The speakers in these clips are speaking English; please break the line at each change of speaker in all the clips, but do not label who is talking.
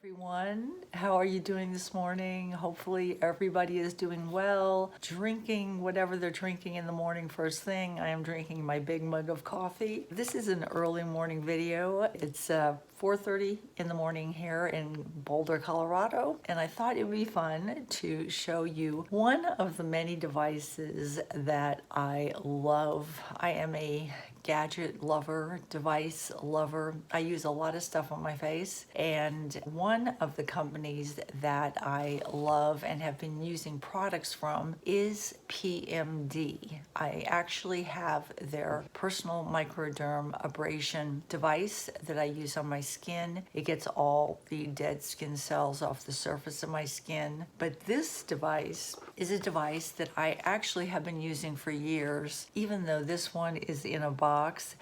Everyone, how are you doing this morning? Hopefully everybody is doing well, drinking whatever they're drinking in the morning first thing. I am drinking my big mug of coffee. This is an early morning video. It's 4:30 in the morning here in Boulder, Colorado, and I thought it would be fun to show you one of the many devices that I love. I am a gadget lover, device lover. I use a lot of stuff on my face, and one of the companies that I love and have been using products from is PMD. I actually have their personal microderm abrasion device that I use on my skin. It gets all the dead skin cells off the surface of my skin. But this device is a device that I actually have been using for years, even though this one is in a box.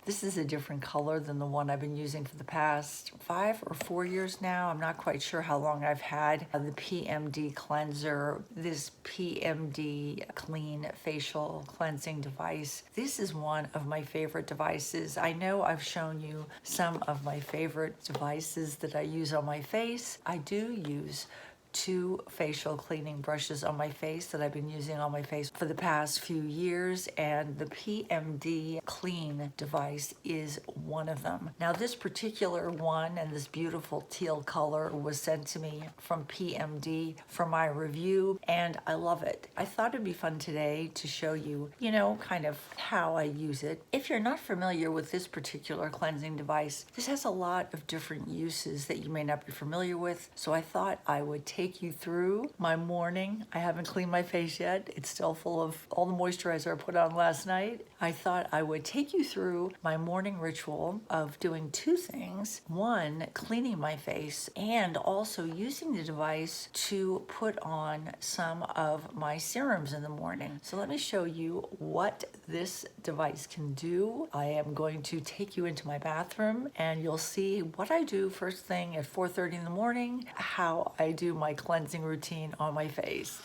This is a different color than the one I've been using for the past 5 or 4 years now. I'm not quite sure how long I've had the PMD cleanser, this PMD clean facial cleansing device. This is one of my favorite devices. I know I've shown you some of my favorite devices that I use on my face. I do use 2 facial cleaning brushes on my face that I've been using on my face for the past few years, and the PMD clean device is one of them. Now this particular one and this beautiful teal color was sent to me from PMD for my review, and I love it. I thought it'd be fun today to show you, kind of how I use it. If you're not familiar with this particular cleansing device, this has a lot of different uses that you may not be familiar with, so I thought I would take you through my morning. I haven't cleaned my face yet. It's still full of all the moisturizer I put on last night. I thought I would take you through my morning ritual of doing 2 things. One, cleaning my face, and also using the device to put on some of my serums in the morning. So let me show you what this device can do. I am going to take you into my bathroom and you'll see what I do first thing at 4:30 in the morning, how I do my cleansing routine on my face.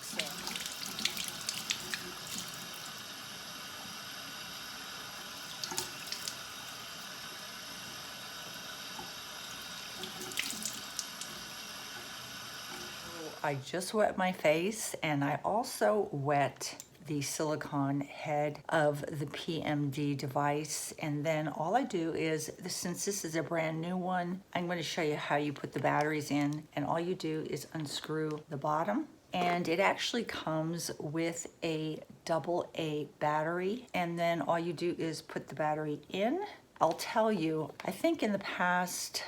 I just wet my face, and I also wet the silicone head of the PMD device, and then all I do is, since this is a brand new one, I'm going to show you how you put the batteries in, and all you do is unscrew the bottom, and it actually comes with a AA battery, and then all you do is put the battery in. I'll tell you, I think in the past,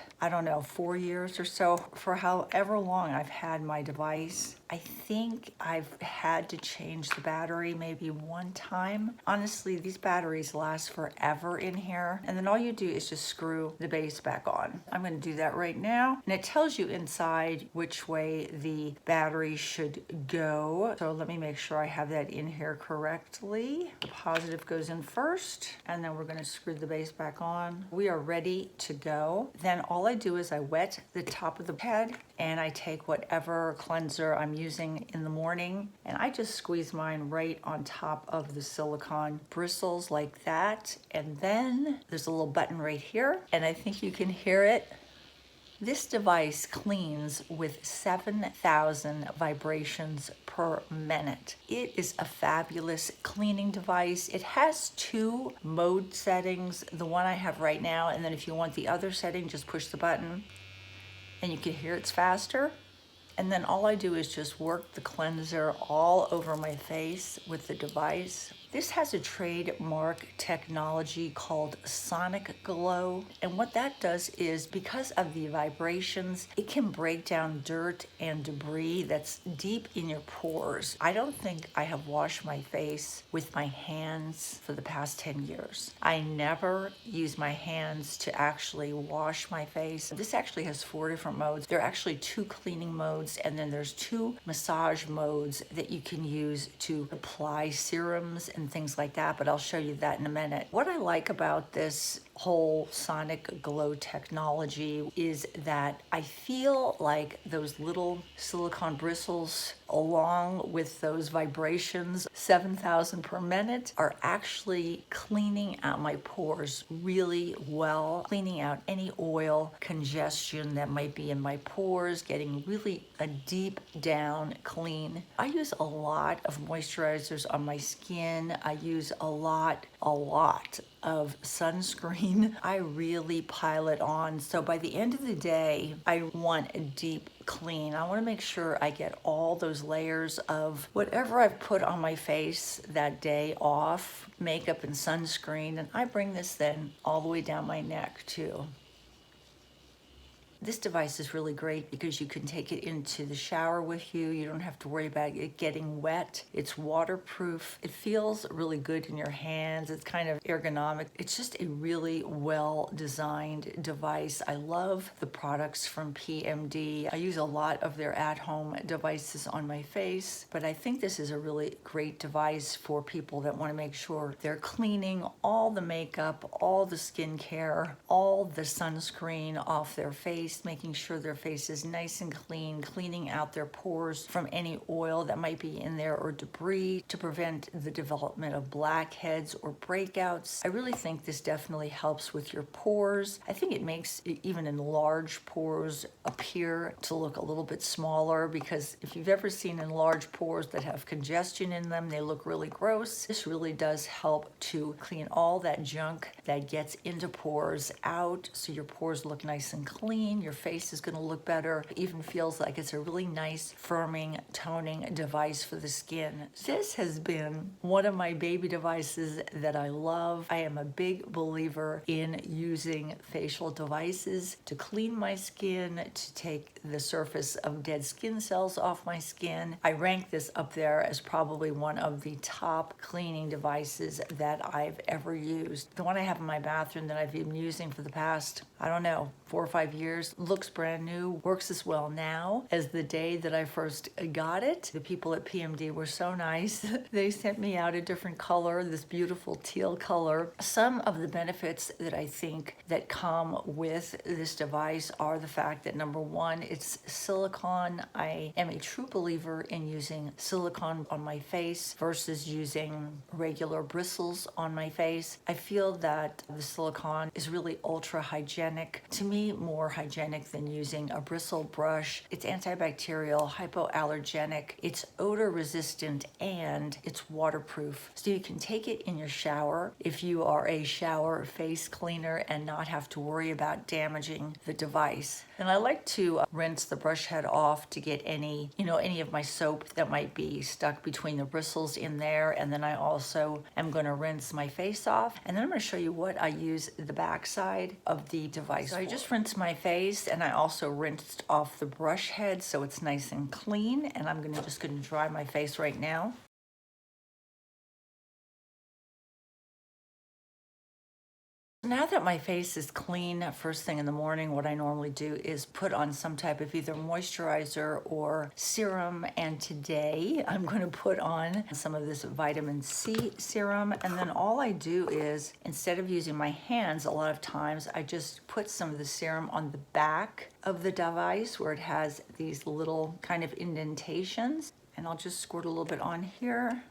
4 years or so, for however long I've had my device, I think I've had to change the battery maybe 1 time. Honestly, these batteries last forever in here, and then all you do is just screw the base back on. I'm going to do that right now, and it tells you inside which way the battery should go. So let me make sure I have that in here correctly. The positive goes in first, and then we're going to screw the base back on. We are ready to go. Then all I do is I wet the top of the head, and I take whatever cleanser I'm using in the morning, and I just squeeze mine right on top of the silicone bristles like that. And then there's a little button right here, and I think you can hear it. This device cleans with 7,000 vibrations per minute. It is a fabulous cleaning device. It has 2 mode settings, the one I have right now, and then if you want the other setting, just push the button and you can hear it's faster. And then all I do is just work the cleanser all over my face with the device. This has a trademark technology called Sonic Glow, and what that does is, because of the vibrations, it can break down dirt and debris that's deep in your pores. I don't think I have washed my face with my hands for the past 10 years. I never use my hands to actually wash my face. This actually has 4 different modes. There are actually 2 cleaning modes, and then there's 2 massage modes that you can use to apply serums and things like that, but I'll show you that in a minute. What I like about this whole sonic glow technology is that I feel like those little silicone bristles, along with those vibrations, 7,000 per minute, are actually cleaning out my pores really well, cleaning out any oil congestion that might be in my pores, getting really a deep down clean. I use a lot of moisturizers on my skin. I use a lot of sunscreen. I really pile it on. So by the end of the day, I want a deep clean. I want to make sure I get all those layers of whatever I've put on my face that day off, makeup and sunscreen, and I bring this then all the way down my neck too. This device is really great because you can take it into the shower with you. You don't have to worry about it getting wet. It's waterproof. It feels really good in your hands. It's kind of ergonomic. It's just a really well-designed device. I love the products from PMD. I use a lot of their at-home devices on my face, but I think this is a really great device for people that want to make sure they're cleaning all the makeup, all the skincare, all the sunscreen off their face, making sure their face is nice and clean, cleaning out their pores from any oil that might be in there or debris to prevent the development of blackheads or breakouts. I really think this definitely helps with your pores. I think it makes even enlarged pores appear to look a little bit smaller, because if you've ever seen enlarged pores that have congestion in them, they look really gross. This really does help to clean all that junk that gets into pores out, so your pores look nice and clean. Your face is going to look better. It even feels like it's a really nice firming, toning device for the skin. This has been one of my baby devices that I love. I am a big believer in using facial devices to clean my skin, to take the surface of dead skin cells off my skin. I rank this up there as probably one of the top cleaning devices that I've ever used. The one I have in my bathroom that I've been using for the past, I don't know, 4 or 5 years, looks brand new, works as well now as the day that I first got it. The people at PMD were so nice. They sent me out a different color, this beautiful teal color. Some of the benefits that I think that come with this device are the fact that, number one, it's silicone. I am a true believer in using silicone on my face versus using regular bristles on my face. I feel that the silicone is really ultra hygienic. To me, more hygienic than using a bristle brush. It's antibacterial, hypoallergenic, it's odor resistant, and it's waterproof. So you can take it in your shower if you are a shower face cleaner and not have to worry about damaging the device. And I like to rinse the brush head off to get any of my soap that might be stuck between the bristles in there. And then I also am going to rinse my face off. And then I'm going to show you what I use the back side of the device. So I just rinsed my face, and I also rinsed off the brush head so it's nice and clean. And I'm just going to dry my face right now. Now that my face is clean, first thing in the morning, what I normally do is put on some type of either moisturizer or serum. And today I'm going to put on some of this vitamin C serum. And then all I do is, instead of using my hands, a lot of times I just put some of the serum on the back of the device where it has these little kind of indentations. And I'll just squirt a little bit on here.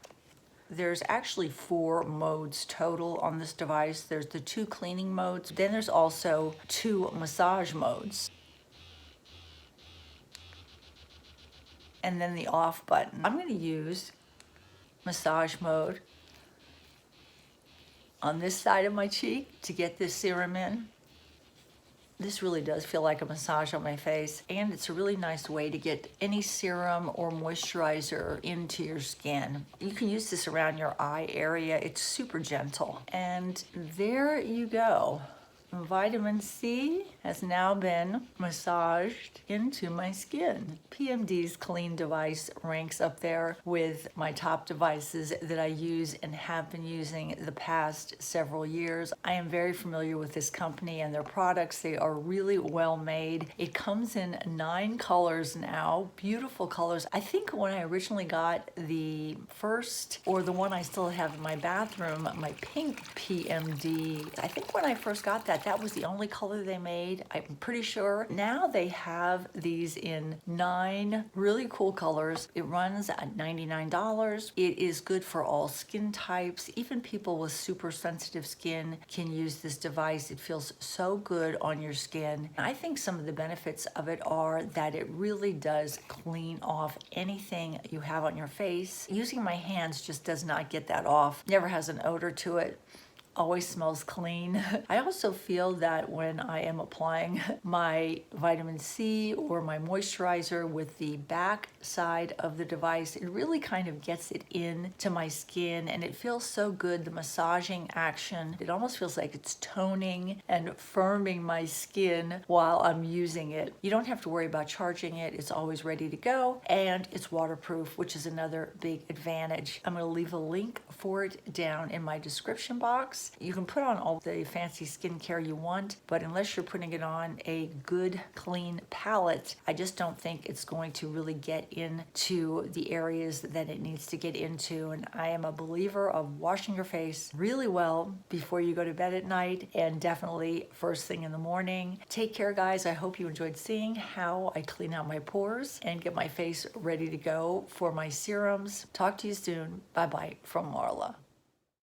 There's actually 4 modes total on this device. There's the 2 cleaning modes. Then there's also 2 massage modes. And then the off button. I'm going to use massage mode on this side of my cheek to get this serum in. This really does feel like a massage on my face, and it's a really nice way to get any serum or moisturizer into your skin. You can use this around your eye area. It's super gentle. And there you go. Vitamin C has now been massaged into my skin. PMD's clean device ranks up there with my top devices that I use and have been using the past several years. I am very familiar with this company and their products. They are really well made. It comes in 9 colors now, beautiful colors. I think when I originally got the first, or the one I still have in my bathroom, my pink PMD, I think when I first got that, that was the only color they made. I'm pretty sure. Now they have these in 9 really cool colors. It runs at $99. It is good for all skin types. Even people with super sensitive skin can use this device. It feels so good on your skin. I think some of the benefits of it are that it really does clean off anything you have on your face. Using my hands just does not get that off. Never has an odor to it. Always smells clean. I also feel that when I am applying my vitamin C or my moisturizer with the back side of the device, it really kind of gets it into my skin and it feels so good. The massaging action, it almost feels like it's toning and firming my skin while I'm using it. You don't have to worry about charging it. It's always ready to go and it's waterproof, which is another big advantage. I'm going to leave a link for it down in my description box. You can put on all the fancy skincare you want, but unless you're putting it on a good, clean palette, I just don't think it's going to really get into the areas that it needs to get into. And I am a believer of washing your face really well before you go to bed at night and definitely first thing in the morning. Take care, guys. I hope you enjoyed seeing how I clean out my pores and get my face ready to go for my serums. Talk to you soon. Bye-bye from Marla.